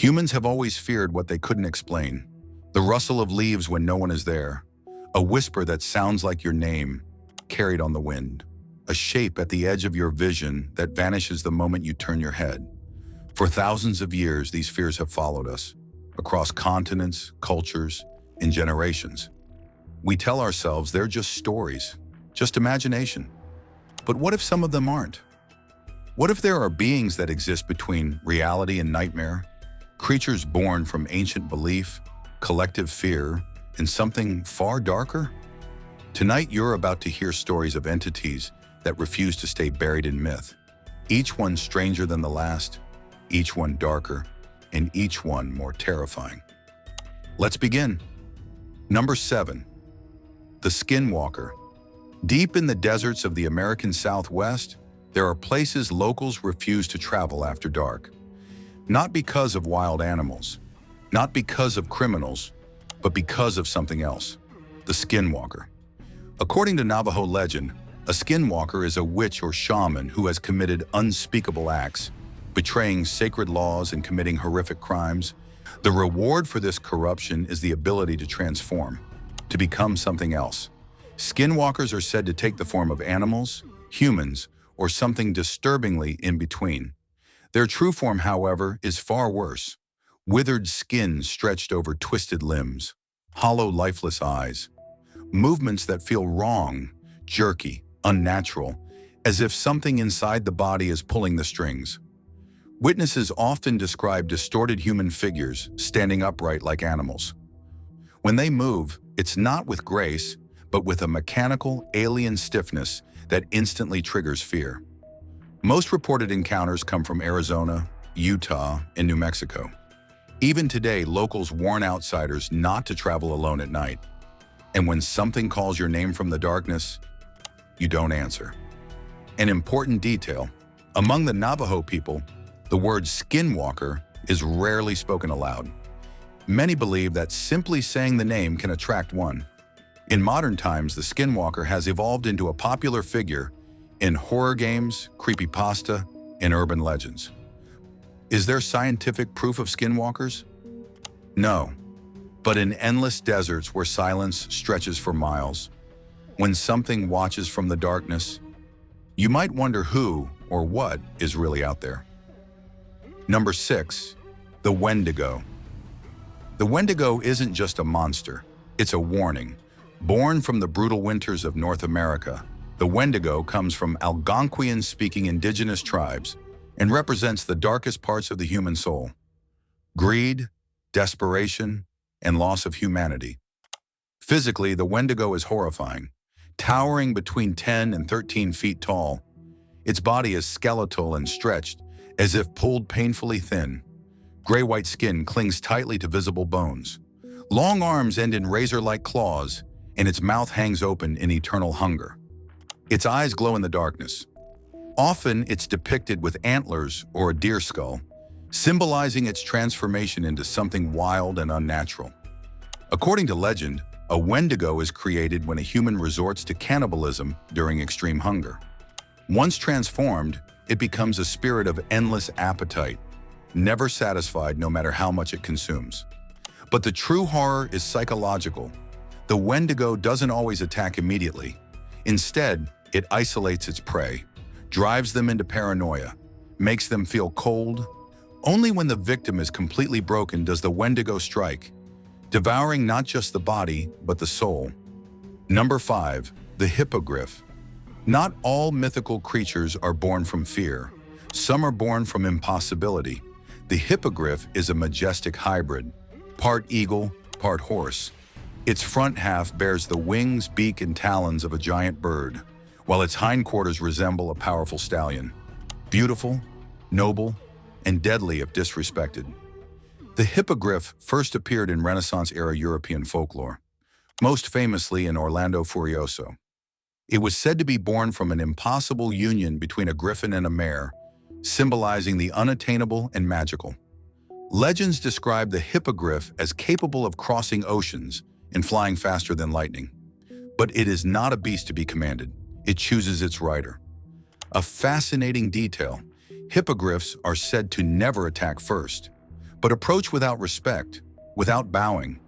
Humans have always feared what they couldn't explain. The rustle of leaves when no one is there. A whisper that sounds like your name, carried on the wind. A shape at the edge of your vision that vanishes the moment you turn your head. For thousands of years, these fears have followed us, across continents, cultures, and generations. We tell ourselves they're just stories, just imagination. But what if some of them aren't? What if there are beings that exist between reality and nightmare? Creatures born from ancient belief, collective fear, and something far darker? Tonight, you're about to hear stories of entities that refuse to stay buried in myth. Each one stranger than the last, each one darker, and each one more terrifying. Let's begin. Number 7. The Skinwalker. Deep in the deserts of the American Southwest, there are places locals refuse to travel after dark. Not because of wild animals, not because of criminals, but because of something else. The Skinwalker. According to Navajo legend, a skinwalker is a witch or shaman who has committed unspeakable acts, betraying sacred laws and committing horrific crimes. The reward for this corruption is the ability to transform, to become something else. Skinwalkers are said to take the form of animals, humans, or something disturbingly in between. Their true form, however, is far worse. Withered skin stretched over twisted limbs, hollow, lifeless eyes, movements that feel wrong, jerky, unnatural, as if something inside the body is pulling the strings. Witnesses often describe distorted human figures standing upright like animals. When they move, it's not with grace, but with a mechanical, alien stiffness that instantly triggers fear. Most reported encounters come from Arizona, Utah, and New Mexico. Even today, locals warn outsiders not to travel alone at night. And when something calls your name from the darkness, you don't answer. An important detail: among the Navajo people, the word skinwalker is rarely spoken aloud. Many believe that simply saying the name can attract one. In modern times, the skinwalker has evolved into a popular figure in horror games, creepypasta, and urban legends. Is there scientific proof of skinwalkers? No. But in endless deserts where silence stretches for miles, when something watches from the darkness, you might wonder who or what is really out there. Number 6. The Wendigo. The Wendigo isn't just a monster, it's a warning. Born from the brutal winters of North America, the Wendigo comes from Algonquian-speaking indigenous tribes and represents the darkest parts of the human soul: greed, desperation, and loss of humanity. Physically, the Wendigo is horrifying. Towering between 10 and 13 feet tall, its body is skeletal and stretched, as if pulled painfully thin. Gray-white skin clings tightly to visible bones. Long arms end in razor-like claws, and its mouth hangs open in eternal hunger. Its eyes glow in the darkness. Often, it's depicted with antlers or a deer skull, symbolizing its transformation into something wild and unnatural. According to legend, a Wendigo is created when a human resorts to cannibalism during extreme hunger. Once transformed, it becomes a spirit of endless appetite, never satisfied no matter how much it consumes. But the true horror is psychological. The Wendigo doesn't always attack immediately. Instead, it isolates its prey, drives them into paranoia, makes them feel cold. Only when the victim is completely broken does the Wendigo strike, devouring not just the body, but the soul. Number 5. The Hippogriff. Not all mythical creatures are born from fear. Some are born from impossibility. The Hippogriff is a majestic hybrid, part eagle, part horse. Its front half bears the wings, beak, and talons of a giant bird, while its hindquarters resemble a powerful stallion. Beautiful, noble, and deadly if disrespected. The Hippogriff first appeared in Renaissance-era European folklore, most famously in Orlando Furioso. It was said to be born from an impossible union between a griffin and a mare, symbolizing the unattainable and magical. Legends describe the Hippogriff as capable of crossing oceans and flying faster than lightning. But it is not a beast to be commanded. It chooses its rider. A fascinating detail: hippogriffs are said to never attack first, But approach without respect, without bowing,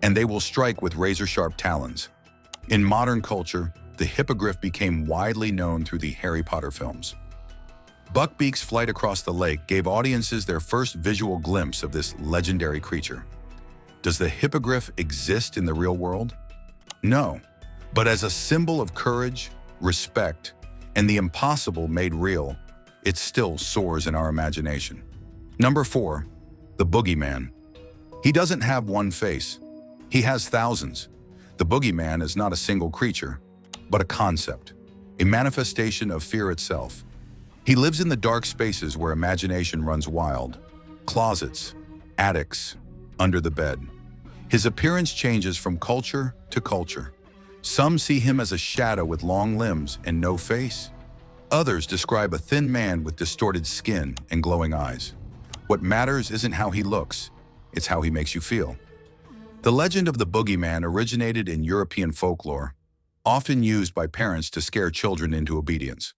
and they will strike with razor-sharp talons. In modern culture, the Hippogriff became widely known through the Harry Potter films. Buckbeak's flight across the lake gave audiences their first visual glimpse of this legendary creature. Does the Hippogriff exist in the real world? No, but as a symbol of courage, respect, and the impossible made real, it still soars in our imagination. Number 4, the Boogeyman. He doesn't have one face. He has thousands. The Boogeyman is not a single creature, but a concept, a manifestation of fear itself. He lives in the dark spaces where imagination runs wild, closets, attics, under the bed. His appearance changes from culture to culture. Some see him as a shadow with long limbs and no face. Others describe a thin man with distorted skin and glowing eyes. What matters isn't how he looks, it's how he makes you feel. The legend of the Boogeyman originated in European folklore, often used by parents to scare children into obedience.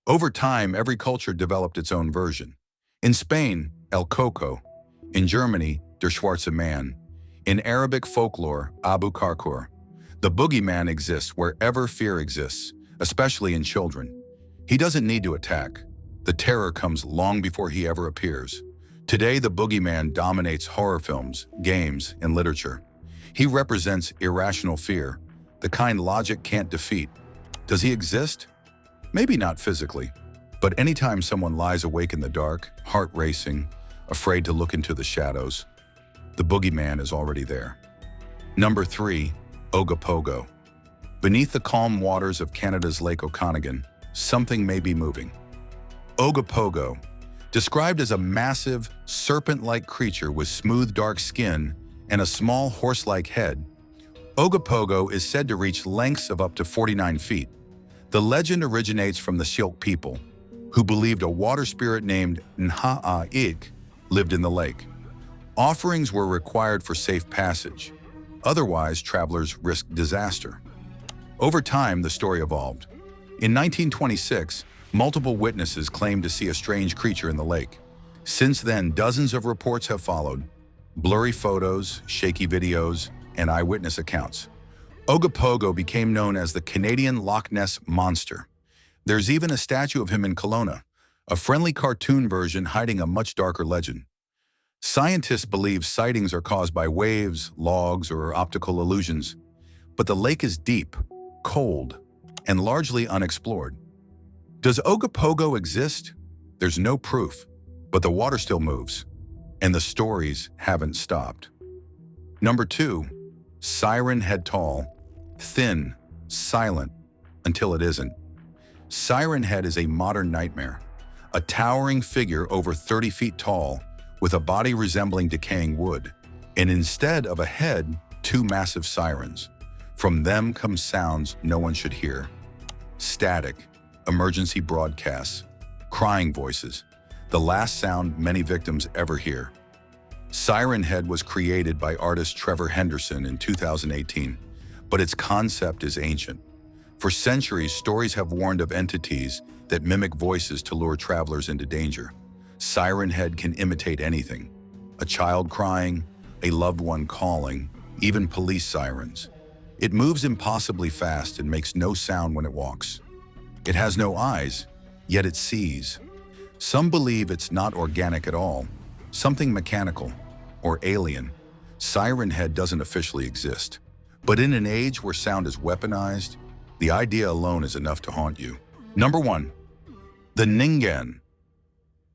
Over time, every culture developed its own version. In Spain, El Coco. In Germany, Der Schwarze Mann. In Arabic folklore, Abu Karkur. The Boogeyman exists wherever fear exists, especially in children. He doesn't need to attack. The terror comes long before he ever appears. Today, the Boogeyman dominates horror films, games, and literature. He represents irrational fear, the kind logic can't defeat. Does he exist? Maybe not physically, but anytime someone lies awake in the dark, heart racing, afraid to look into the shadows, the Boogeyman is already there. Number 3, Ogopogo. Beneath the calm waters of Canada's Lake Okanagan, something may be moving. Ogopogo, described as a massive, serpent-like creature with smooth, dark skin and a small horse-like head, Ogopogo is said to reach lengths of up to 49 feet. The legend originates from the Syilx people, who believed a water spirit named Nha'a'ik lived in the lake. Offerings were required for safe passage. Otherwise, travelers risked disaster. Over time, the story evolved. In 1926, multiple witnesses claimed to see a strange creature in the lake. Since then, dozens of reports have followed. Blurry photos, shaky videos, and eyewitness accounts. Ogopogo became known as the Canadian Loch Ness Monster. There's even a statue of him in Kelowna, a friendly cartoon version hiding a much darker legend. Scientists believe sightings are caused by waves, logs, or optical illusions, but the lake is deep, cold, and largely unexplored. Does Ogopogo exist? There's no proof, but the water still moves, and the stories haven't stopped. Number 2, Siren Head. Tall, thin, silent, until it isn't. Siren Head is a modern nightmare, a towering figure over 30 feet tall, with a body resembling decaying wood, and instead of a head, 2 massive sirens. From them come sounds no one should hear. Static, emergency broadcasts, crying voices, the last sound many victims ever hear. Siren Head was created by artist Trevor Henderson in 2018, but its concept is ancient. For centuries, stories have warned of entities that mimic voices to lure travelers into danger. Siren Head can imitate anything: a child crying, a loved one calling, even police sirens. It moves impossibly fast and makes no sound when it walks. It has no eyes, yet it sees. Some believe it's not organic at all, something mechanical or alien. Siren Head doesn't officially exist, but in an age where sound is weaponized, the idea alone is enough to haunt you. Number 1, the Ningen.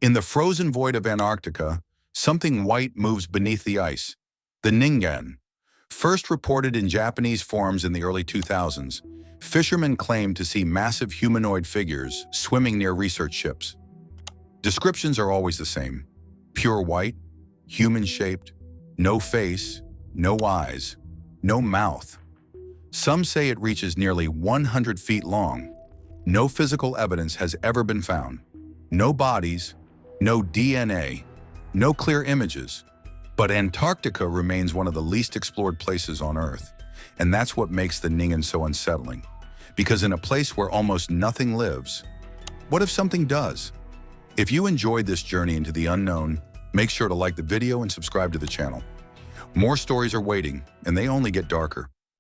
In the frozen void of Antarctica, something white moves beneath the ice. The Ningen. First reported in Japanese forums in the early 2000s, fishermen claimed to see massive humanoid figures swimming near research ships. Descriptions are always the same: pure white, human-shaped, no face, no eyes, no mouth. Some say it reaches nearly 100 feet long. No physical evidence has ever been found. No bodies, no DNA, no clear images. But Antarctica remains one of the least explored places on Earth, and that's what makes the Ningen so unsettling. Because in a place where almost nothing lives, what if something does? If you enjoyed this journey into the unknown, Make sure to like the video and subscribe to the channel. More stories are waiting, and they only get darker.